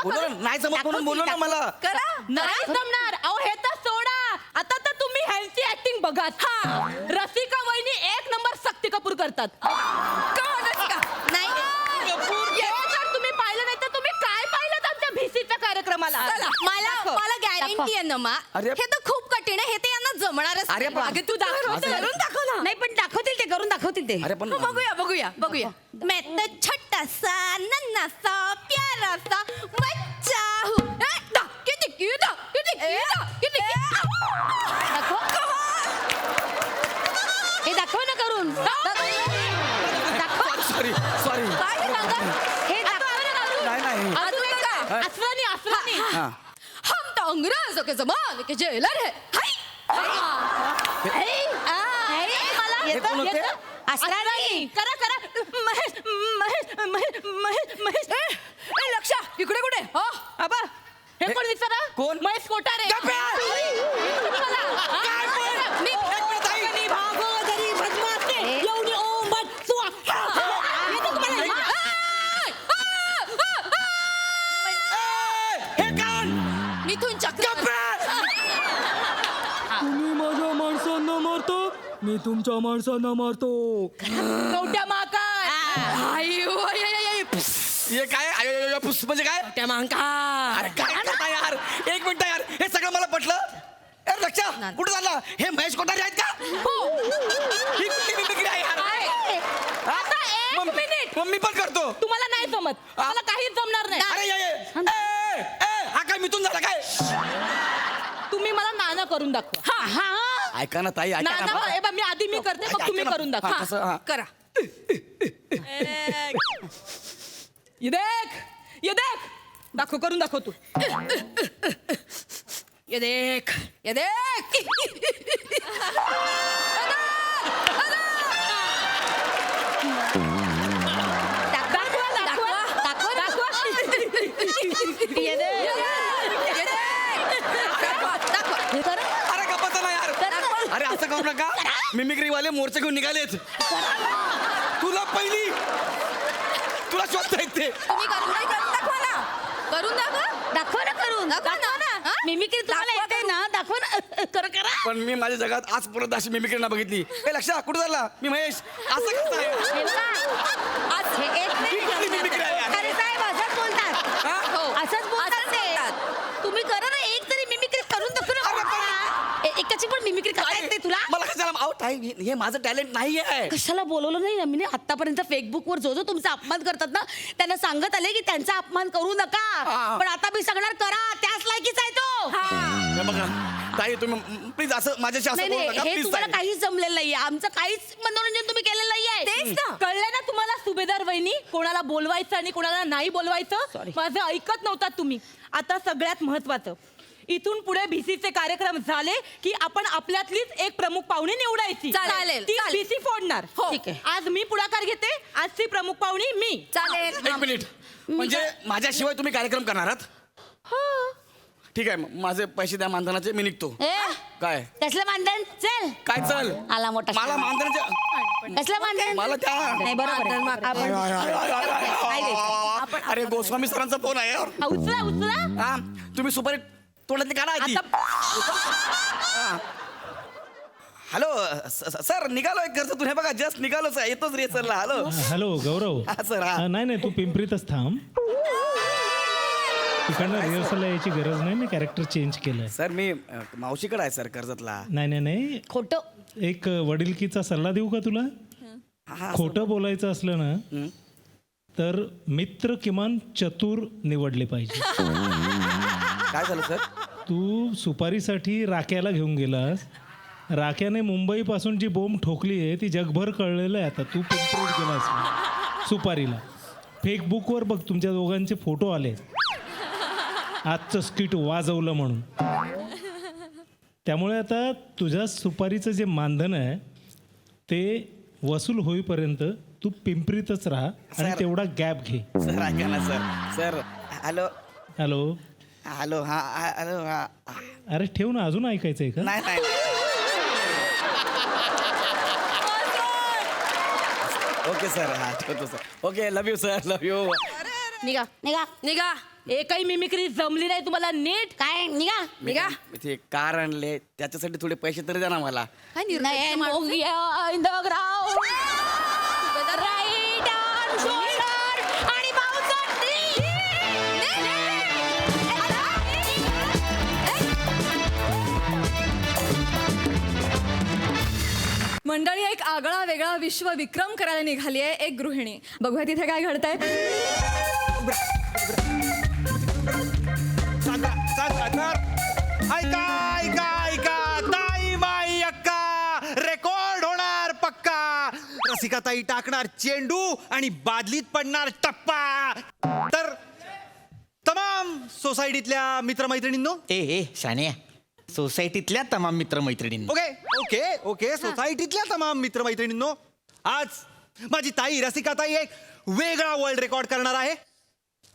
बोललो ना, नाही जमत म्हणून बोललो ना मला नाही जमणार. अहो हे तर सोडा. आता तर तुम्ही ह्यांची ऍक्टिंग बघा. हा रसिका वहिनी 1 नंबर शक्ती कपूर करतात. नाही हे जर तुम्ही पाहिलं नाही तर तुम्ही काय पाहिलं आमच्या भिसीच्या कार्यक्रमाला. मला गॅरंटी आहे ना मा अरे. हे तर खूप कठीण आहे. हे ते यांना जमणारच अरे नाही. पण- अगं, तू दाखव माझं- करून दाखव ना. नाही पण दाखवतील ते करून दाखवतील ते. अरे पण बघूया मैं तो छोटा सा नन्ना सा प्यारा सा बच्चा हूँ. किती क्यूट किती हे दाखव ना करून. दाखव. सॉरी हे दाखव ना करून. नाही अजून एक का? असरानी हा हम तो अंग्रेजों के जमाने के जेलर है. हे कोण होते? असरानी करा महेश लक्ष इकडे कुठे हो आबा हे कोण विचारा कोण? महेश कोठारे. गप्प आहे. काय बोल? मी- एक मिनिट ताई. मी भागोदरी बदमाशे, एवढी ओंबट सुवास. येते तुम्हाला. मी तुमच्या माणसांना मारतो कवट्या माकाय हे काय पुस म्हणजे काय त्या मांका अरे काय करता यार एक मिनिट यार हे सगळं मला पटलं अरे लक्षा कुठं झालं हे महेश कोठारी आहेत का ही कुठली मिमिक्री आहे यार आता एक मग- मिनिट मग मी पण करतो तुम्हाला नाही जमत मला काहीच जमणार नाही अरे हा काय मिथून झाला काय तुम्ही मला नाना करून दाखवा हा ऐका ना ताई ऐका नाना ना हे बघ, मी आधी मी करते मग तुम्ही करून हा, दाखवा कसं, हा. करा ये देख दाखव करून दाखव तू ये देख ये देख दाखवा दाखवा दाखवा दाखवा ये दे ये देख दाखवा दाखवा अरे गप्पा ना यार अरे असं करू नका मिमिक्री वाले मोर्चे घेऊन निघालेत तुला पहिली तुला शोधता येते तुम्ही करून नाही करून दाखवा ना करून दाखवा दाखवा ना करून दाखवा ना. हा? मिमिक्री तुम्हाला दाखवा येते ना दाखवा ना करा पण मी माझ्या जगात आजपर्यंत अशी मिमिक्री ना बघितली हे लक्षा कुठं झाला मी महेश असं कसं आहे हे बघा. आज हे एक ही कुठली मिमिक्री आहे यार? अरे साहेब असंच बोलतात हा? असंच बोलतात ते तुम्ही करा ना एक तरी मिमिक्री करून दाखव ना एकाची पण मिमिक्री करता येत नाही तुला मला कशाला अहो ताई हे माझं टॅलेंट नाही आहे कशाला बोलवलं नाही मी आतापर्यंत फेसबुकवर जो तुमचा अपमान करतात ना त्यांना सांगत आले की त्यांचा अपमान करू नका पण आता मी सांगणार करा त्याच लायकीचा आहे तो हे बघा ताई तुम्ही प्लीज असं माझ्याशी असं नाही बोलू नाही नका हे प्लीज तुम्हाला ताई काहीच जमलेलं नाहीये आमचं काहीच मनोरंजन तुम्ही केलेलं नाहीये तेच ना कळलं ना तुम्हाला सुभेदार वहिनी कोणाला बोलवायचं आणि कोणाला नाही बोलवायचं माझं ऐकत नव्हता तुम्ही आता सगळ्यात महत्वाचं इथून पुढे बीसीचे कार्यक्रम झाले की आपण आपल्यातलीच एक प्रमुख पाहुणी निवडायची चालेल, ती चालेल. बीसी फोडणार ठीक आहे. आज मी पुढाकार घेते आजची प्रमुख पाहुणी मी चालेल एक मिनिट म्हणजे माझ्याशिवाय तुम्ही कार्यक्रम करणार आहात ठीक आहे मग माझे पैसे द्या मानधनाचे मी निघतो ए, काय कसलं मानधन चल काय चल आला मोठा मला मानधनाचे कसलं मानधन मला त्या नाही बरोबर आहे. आपण अरे गोस्वामी सरांचा फोन आहे यार. उचला उचला हा तुम्ही सुपारी तोंडातली काढा आधी. हा. हॅलो सर निघालोय कर्जतून हे बघा जस्ट निघालोच आहे येतोच रे सरला हॅलो हॅलो गौरव हा, सर, हा. नाही नाही तू पिंपरीतच थांब तिकडनं रिहर्सलला यायची गरज नाही मी कॅरेक्टर चेंज केलंय सर मी मावशीकडे आहे सर कर्जतला नाही नाही नाही खोटं एक वडीलकीचा सल्ला देऊ का तुला हा, खोटं बोलायचं असलं ना हं. तर मित्र किमान चतुर निवडले पाहिजे काय झालं सर तू सुपारीसाठी राक्याला घेऊन गेलास राक्याने मुंबईपासून जी बोंब ठोकली आहे ती जगभर कळलेलं आहे आता तू पिंपरीत गेलास सुपारीला फेसबुकवर बघ तुमच्या दोघांचे फोटो आले आजचं स्किट वाजवलं म्हणून त्यामुळे आता तुझ्या सुपारीचं जे मानधन आहे ते वसूल होईपर्यंत तू पिंपरीतच राहा आणि सर. तेवढा गॅप घे सर ऐका ना sir sir hello hello hello हा हॅलो हा अरे ठेव ना अजून ऐकायचंय का नाही नाही ओके सर हा ठेवतो sir okay love you sir love you निघा निघा निघा एकही मिमिक्री जमली नाही तुम्हाला नीट काय निघा निघा ते कार आणले त्याच्यासाठी थोडे पैसे तरी द्या ना मला काय निर्णय नाही मोगया in the ground. Right arm, shoulder, आणि bounce on knee. मंडळी एक आगळा वेगळा विश्व विक्रम करायला निघाली आहे एक गृहिणी बघूया तिथे काय घडतंय ऐका ऐका ऐका ताई माई अक्का रेकॉर्ड होणार पक्का रसिकाताई टाकणार चेंडू आणि बादलीत पडणार टप्पा तर तमाम सोसायटीतल्या मित्रमैत्रिणींनो ए शाण्या सोसायटीतल्या तमाम मित्रमैत्रिणींना ओके ओके ओके सोसायटीतल्या तमाम मित्रमैत्रिणींनो आज माझी ताई रसिकाताई एक वेगळा वर्ल्ड रेकॉर्ड करणार आहे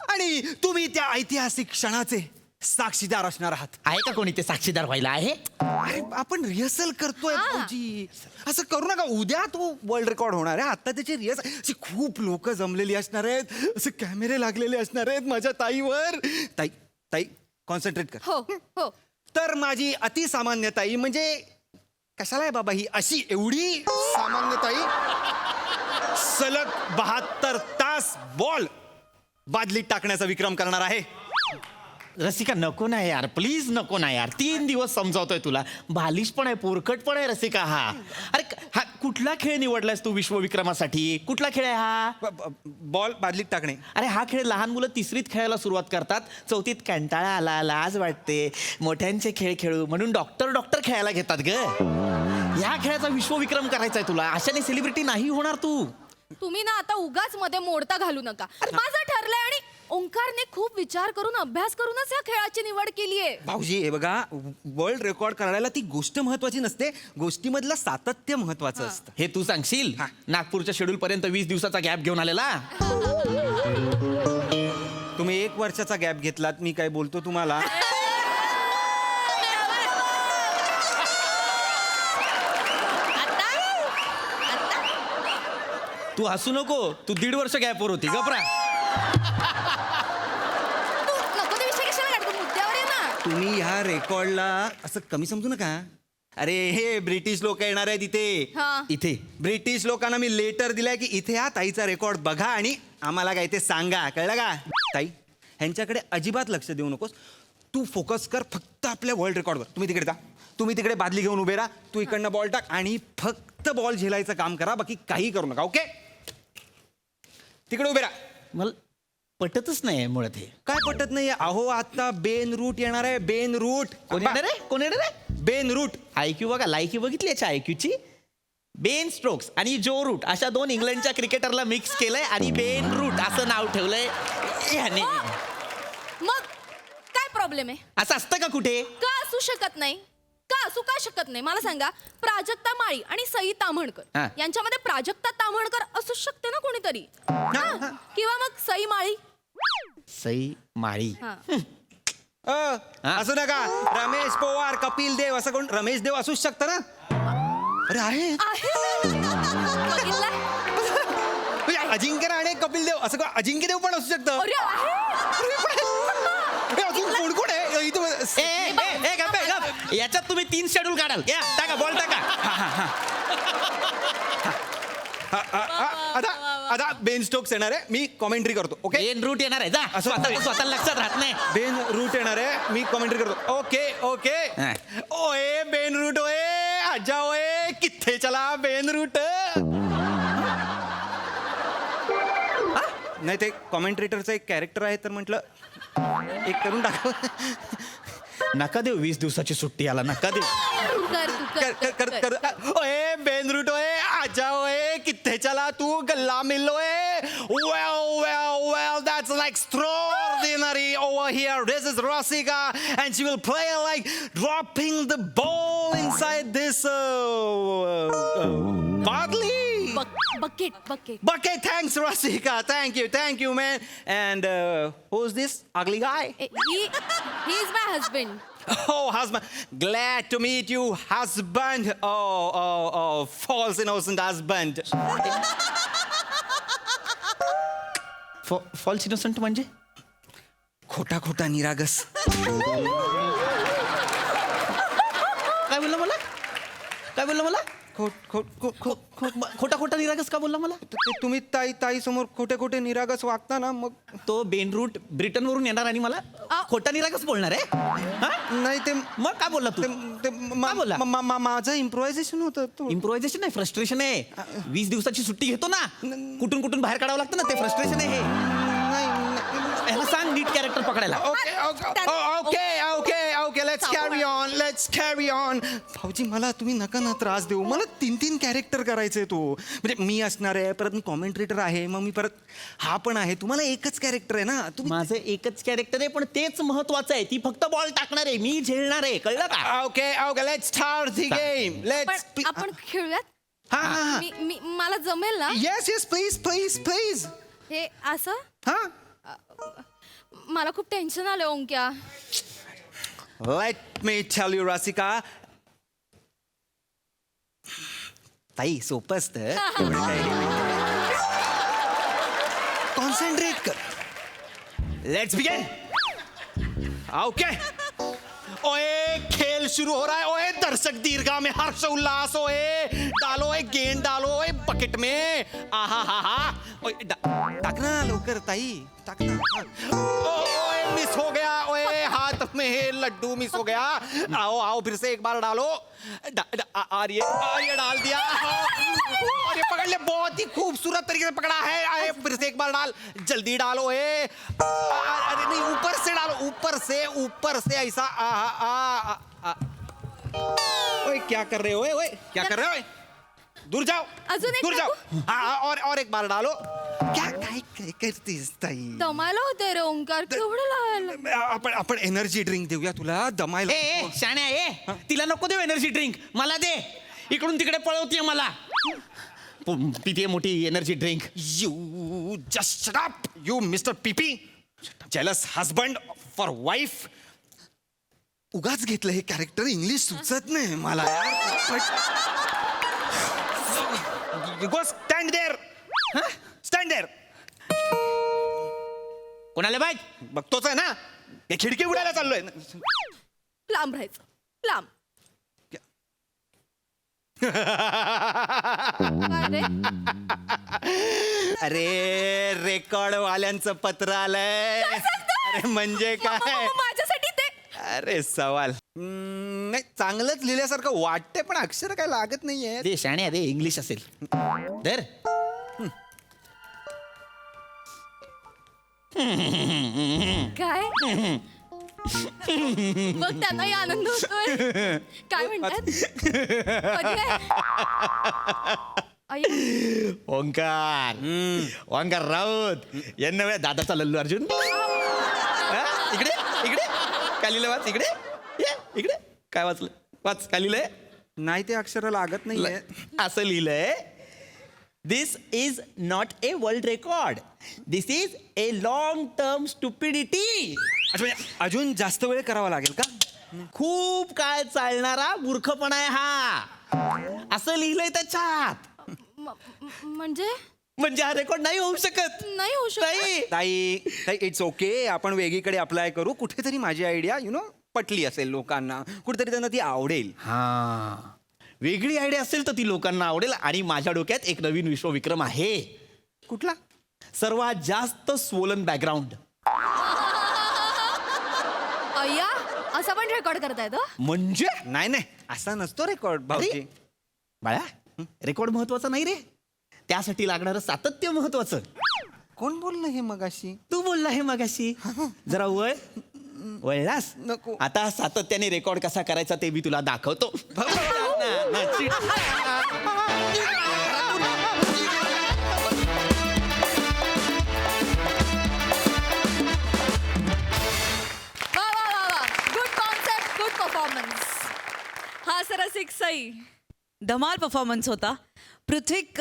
आणि तुम्ही त्या ऐतिहासिक क्षणाचे साक्षीदार असणार आहात आहे का कोणी ते साक्षीदार व्हायला आहे अरे आपण रिहर्सल करतोय भाऊजी असं करू नका उद्या तो वर्ल्ड रेकॉर्ड होणार आहे आता त्याची रिहर्सल अशी खूप लोक जमलेली असणार आहेत असे कॅमेरे लागलेले असणार आहेत माझ्या ताईवर ताई ताई कॉन्सन्ट्रेट कर हो हो तर माझी अतिसामान्य ताई म्हणजे कशाला आहे बाबा ही अशी एवढी सामान्य ताई सलग 72 तास बॉल बादलीत टाकण्याचा विक्रम करणार आहे. रसिका नको ना यार, प्लीज नको ना यार. 3 दिवस समजावतोय तुला. बालिश पण आहे, पोरकट पण आहे रसिका हा. अरे हा कुठला खेळ निवडलायस तू विश्वविक्रमासाठी? कुठला खेळ आहे हा? बॉल बादलीत टाकणे. अरे हा खेळ लहान मुलं 3रीत खेळायला सुरुवात करतात, 4थीत कंटाळा आला, लाज वाटते, मोठ्यांचे खेळ खेळू म्हणून डॉक्टर खेळायला घेतात ग. ह्या खेळाचा विश्वविक्रम करायचा आहे तुला. अशाने सेलिब्रिटी नाही होणार तू. तुम्ही ना आता उगाच मध्ये मोडता घालू नका. माझं ठरलंय आणि ओंकारने खूप विचार करून अभ्यास करूनच या खेळाची निवड केली आहे. भाऊजी हे बघा, वर्ल्ड रेकॉर्ड करायला ती गोष्ट महत्वाची नसते, गोष्टीमधलं सातत्य महत्वाचं असतं. हे तू सांगशील? नागपूरच्या शेड्यूल पर्यंत 20 दिवसाचा गॅप घेऊन आलेला. तुम्ही 1 वर्षाचा गॅप घेतलात, मी काय बोलतो तुम्हाला. तू हसू नको, तू 1.5 वर्ष गॅपवर होती गपरा. तू नको ते विषय कशाला काढतो, मुद्द्यावर आहे ना. तुम्ही ह्या रेकॉर्डला असं कमी समजू नका. अरे हे ब्रिटिश लोक येणार आहेत इथे. हा. इथे ब्रिटिश लोकांना मी लेटर दिलाय की इथे हा ताईचा रेकॉर्ड बघा आणि आम्हाला काय ते सांगा, कळलं का? ताई ह्यांच्याकडे अजिबात लक्ष देऊ नकोस. तू फोकस कर फक्त आपल्या वर्ल्ड रेकॉर्डवर. तुम्ही तिकडे जा, तुम्ही तिकडे बादली घेऊन उभे राहा, तू इकडनं बॉल टाक आणि फक्त बॉल झेलायचं काम करा, बाकी काही करू नका. ओके, तिकडे उभे राहा. मला पटतच नाही मुळात हे. काय पटत नाही? अहो आता बेन रूट येणार आहे. बेन रूट. कोण येणार आहे? कोण येणार आहे? बेन रूट. आयक्यू बघा, लायकी बघितली याच्या आयक्यूची. बेन स्ट्रोक्स आणि जो रूट अशा 2 इंग्लंडच्या क्रिकेटरला मिक्स केलंय आणि बेन रूट असं नाव ठेवलंय याने. मग काय प्रॉब्लेम आहे? असं असतं का कुठे? का असू शकत नाही? का असू का शकत नाही मला सांगा. प्राजक्ता माळी आणि सई ताम्हणकर हा. यांच्यामध्ये प्राजक्ता ताम्हणकर असू शकते ना कोणीतरी. हा. किंवा मग सई माळी. सई माळी. हा. असू नका. रमेश पोवार, कपिल देव असं कोण? रमेश देव असूच शकतं ना. अरे आहे बघितलं? म्हणजे अजिंक्य राणे, कपिल देव असं कोण? अजिंक्य देव पण असू शकतं. अरे आहे. हे अजून कोण कोण आहे इथं? याच्यात तुम्ही 3 शेड्यूल काढाल. या टाका, बॉल टाका. आता बेन स्टोक्स येणार आहे, मी कॉमेंट्री करतो. ओके, बेन रूट येणार आहे. जा, स्वतः लक्षात राहत नाही. बेन रूट येणार आहे, मी कॉमेंट्री करतो. Okay okay. ओए बेन रूट ओए आजा ओए किथे चला बेन रूट. नाही ते कॉमेंट्रेटरचं एक कॅरेक्टर आहे तर म्हटलं एक करून टाका. नका देऊ 20 दिवसाची सुट्टी याला, नका देऊ. कर. ओए बेन रूट ओए आजा ओए किथे चला तू गल्ला मिलोए. Well, that's like extraordinary over here. This is Rasika and she will play like dropping the ball inside this badly. Bucket, thanks Rasika. Thank you man. And who's this ugly guy? He is my husband. Oh, husband. Glad to meet you, husband. Oh, false innocent husband. False innocent म्हणजे? खोटा निरागस. काय बोलला मला? खोटा निरागस का बोलला मला? तुम्ही ताई समोर खोटे निरागस वागता ना, मग तो बेन रूट ब्रिटन वरून येणार आणि मला खोटा निरागस बोलणार आहे? नाही ते मग काय बोलला तू? माझं इम्प्रोव्हायझेशन होतं. इम्प्रोव्हायझेशन नाही, फ्रस्ट्रेशन आहे. 20 दिवसाची सुट्टी घेतो ना, कुठून बाहेर काढावं लागतं ना, ते फ्रस्ट्रेशन आहे हे. ह्याला सांग नीट कॅरेक्टर पकडायला. Okay let's carry on. भाऊजी मला तुम्ही नका ना त्रास देऊ. मला 3 कॅरेक्टर करायचे. तो म्हणजे मी असणार आहे, परत मी कॉमेंट्रेटर आहे, मग मी परत हा पण आहे. तुम्हाला एकच कॅरेक्टर आहे ना. माझं एकच कॅरेक्टर आहे, पण तेच महत्वाचं आहे. ती फक्त बॉल टाकणार आहे, मी झेलणार आहे, कळलं का? Okay let's start the game. Let's आपण खेळूयात. हा. मला जमेल ना? Yes please. हे असं हा. मला खूप टेन्शन आलं ओंक्या. Let me tell you, Rasika. ताई सोपं असतं. कॉन्सन्ट्रेट कर. Let's begin. ओके ओए खेल शुरू हो रहा है, ओए दर्शक दीर्घा में हर्ष उल्लास, ओए डालो, ओए गेंद डालो, ओए बकेट में, आहा हा हा, ओए टाक ना लवकर ताई, टाक ना, ओए मिस हो गया, ओए हाथ में लड्डू मिस हो गया, आओ आओ फिर से एक बार डालो, आर्य डाल दिया, और ये पकड़ ले, बहुत ही खूबसूरत तरीके से पकड़ा है, आए फिर से एक बार डाल, जल्दी डालो, अरे नहीं ऊपर से डालो, ऊपर से ऐसा, ओए क्या कर रहे हो, ओए क्या कर रहे हो, दूर जाओ, अजून एक दूर जाओ, टाकू? हाँ और एक बार डालो, क्या काय काय करतीस ताई, दमायला होते रे ओंकार, केवढं लावायला. आपण एनर्जी ड्रिंक देऊया तुला, दमायला. ए शाण्या ए तिला नको देऊ एनर्जी ड्रिंक, मला दे. इकडून तिकडे पळवतीये मला. पितीये मोठी energy drink. You just shut up, you mister पीपी, जेलस हजबंड फॉर वाईफ. उगाच घेतलं हे कॅरेक्टर, इंग्लिश सुचत नाही मला यार. गो स्टँड देअर, स्टँड देअर. कोणाला बाय बघतोच आहे ना, हे खिडकी उडायला चाललोय. लांब राहायचं, लांब. काय रे? अरे रेकॉर्ड वाल्यांचं पत्र आलंय. अरे म्हणजे काय, माझ्यासाठी ते अरे सवाल नाही, चांगलंच लिहिल्यासारखं वाटतंय पण अक्षर काय लागत नाहीये. दे शाण्या दे, इंग्लिश असेल दर. काय बघ, त्यांनाही आनंद होतोय. काय म्हणतात, कधी आहे? आई, ओंकार राऊत यांना वेळा दादाचा लल्लू अर्जुन. हा? इकडे इकडे काय लिहिलं वाच, इकडे ये, इकडे काय वाचलं, वाच काय लिहिलंय. नाही ते अक्षर लागत नाहीये. असं लिहिलंय, this is not a world record, this is a long term stupidity. अजून जास्त वेळ करावा लागेल का. खूप काळ चालणारा मूर्खपणा आहे हा, असं लिहिलंय त्याच्यात. म्हणजे हा रेकॉर्ड नाही होऊ शकत. नाही होऊ शकत. ताई इट्स ओके, आपण वेगळीकडे अप्लाय करू. कुठेतरी माझी आयडिया पटली असेल लोकांना, कुठेतरी त्यांना ती आवडेल. हा, वेगळी आयडिया असेल तर ती लोकांना आवडेल. आणि माझ्या डोक्यात एक नवीन विश्वविक्रम आहे. कुठला. सर्वात जास्त स्वोलन बॅकग्राऊंड. अय्या, असं पण रेकॉर्ड करता येतं. म्हणजे नाही असा नसतो रेकॉर्ड भाऊजी. बाळा, रेकॉर्ड महत्वाचा नाही रे, त्यासाठी लागणारं सातत्य महत्वाचं. कोण बोललं हे मगाशी. तू बोलला हे मगाशी. जरा वळलास नको. आता सातत्याने रेकॉर्ड कसा करायचा ते मी तुला दाखवतो. Good concept, good performance. हा सरसिक सई. धमाल परफॉर्मन्स होता. पृथ्वीक,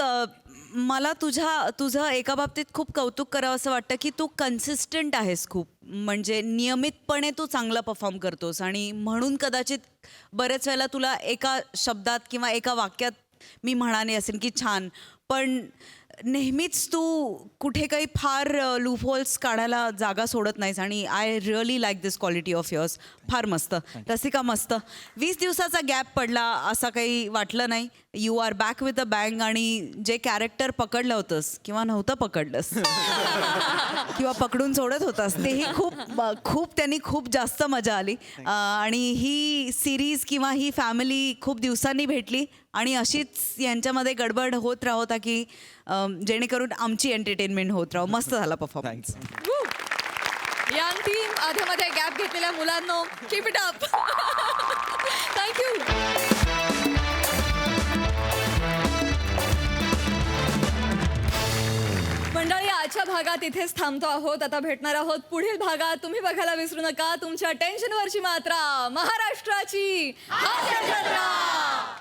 मला तुझं एका बाबतीत खूप कौतुक करावं असं वाटतं की तू कन्सिस्टंट आहेस खूप. म्हणजे नियमितपणे तू चांगला परफॉर्म करतोस, आणि म्हणून कदाचित बरेच वेळेला तुला एका शब्दात किंवा एका वाक्यात मी म्हणाने असेल की छान, पण नेहमीच तू कुठे काही फार लूपहोल्स काढायला जागा सोडत नाहीस. आणि I really like this quality of yours. फार मस्त. रसिका मस्त. 20 दिवसाचा गॅप पडला असं काही वाटलं नाही. You are back with a bang. आणि जे कॅरेक्टर पकडलं होतंस किंवा नव्हतं पकडलंस किंवा पकडून सोडत होतास, तेही खूप त्यांनी खूप जास्त मजा आली. आणि ही सिरीज किंवा ही फॅमिली खूप दिवसांनी भेटली, आणि अशीच यांच्यामध्ये गडबड होत राहता की जेणेकरून आमची एंटरटेनमेंट होत राहो. मस्त झाला परफॉर्मन्स. यंग टीम, आधीमध्ये गॅप घेतलेल्या मुलांनो, कीप इट अप. थँक्यू. मंडळी, आजच्या भागात इथेच थांबतो आहोत. आता भेटणार आहोत पुढील भागात. तुम्ही बघायला विसरू नका तुमच्या टेन्शनवरची मात्रा, महाराष्ट्राची हास्य जत्रा.